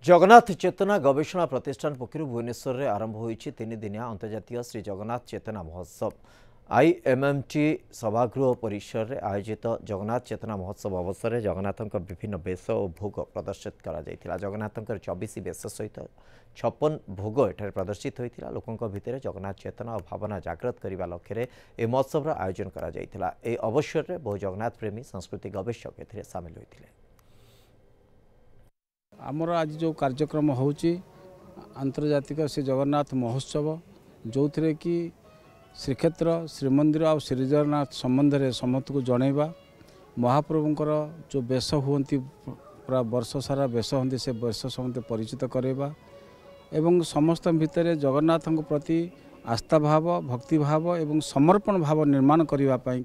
जगन्नाथ चेतना गवेषणा प्रतिष्ठान पक्षर भुवनेश्वर में आरंभ होती तीन दिनिया अंतर्जातीय श्री जगन्नाथ चेतना महोत्सव। आईएमएमटी सभागृह परिसर में आयोजित जगन्नाथ चेतना महोत्सव अवसर में जगन्नाथ विभिन्न बेश और भोग प्रदर्शित कर जगन्नाथ 24 बेश सहित 56 भोग एठार प्रदर्शित होता लोकों भितर जगन्नाथ चेतना और भावना जागृत करने लक्ष्य यह महोत्सव आयोजन कर अवसर में बहु जगन्नाथ प्रेमी संस्कृति गवेषक ए सामिल होते। आमर आज जो कार्यक्रम होची आंतर्जातिक श्री जगन्नाथ महोत्सव जो थे कि श्रीक्षेत्र श्रीमंदिर आ श्री जगन्नाथ संबंध में समस्त को जनइबा महाप्रभुंकर जो बेश हुंती पूरा वर्ष सारा बेश होती से बेश समस्त परिचित करवा एवं समस्त भितर जगन्नाथ प्रति आस्था भाव भक्ति भाव एवं समर्पण भाव निर्माण करने